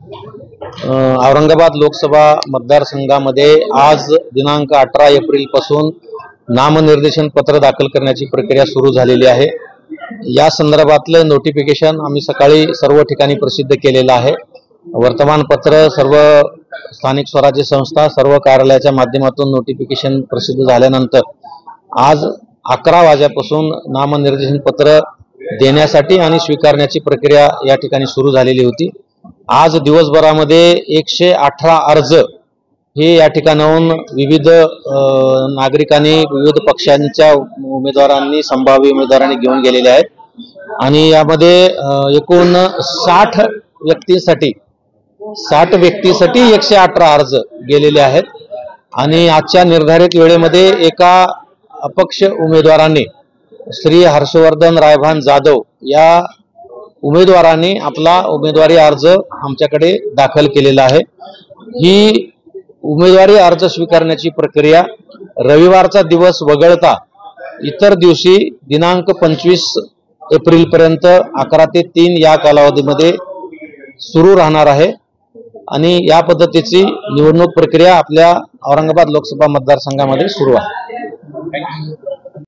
औरंगाबाद लोकसभा मतदारसंघामध्ये आज दिनांक 18 एप्रिल पासून नामनिर्देशन पत्र दाखल करण्याची प्रक्रिया सुरू झालेली आहे। या संदर्भातले नोटिफिकेशन आम्ही सकाळी सर्व ठिकाणी प्रसिद्ध केलेलं आहे। वर्तमानपत्र, सर्व स्थानिक स्वराज्य संस्था, सर्व कार्यालयाच्या माध्यमातून नोटिफिकेशन प्रसिद्ध झाल्यानंतर आज 11 वाजल्यापासून नामनिर्देशन पत्र देण्यासाठी आणि स्वीकारण्याची प्रक्रिया या ठिकाणी सुरू झालेली होती। आज दिवसभरामध्ये 118 अर्ज हे या ठिकाणाहून विविध नागरिकांनी, विविध पक्षांच्या उमेदवारांनी, संभाव्य उमेदवारांनी घेऊन गेलेले आहेत आणि यामध्ये एकूण 60 व्यक्तींसाठी 118 अर्ज गेलेले आहेत आणि आजच्या निर्धारित वेळेमध्ये एका अपक्ष उमेदवाराने, श्री हर्षवर्धन रायभान जाधव या उमेदवाराने आपला उमेदवारी अर्ज आमच्याकडे दाखल केलेला आहे। ही उमेदवारी अर्ज स्वीकारण्याची प्रक्रिया रविवारचा दिवस वगळता इतर दिवशी दिनांक 25 एप्रिल पर्यंत 11 ते 3 या कालावधीमध्ये सुरू राहणार आहे आणि या पद्धतीची निवडणूक प्रक्रिया आपल्या औरंगाबाद लोकसभा मतदारसंघामध्ये सुरू आहे।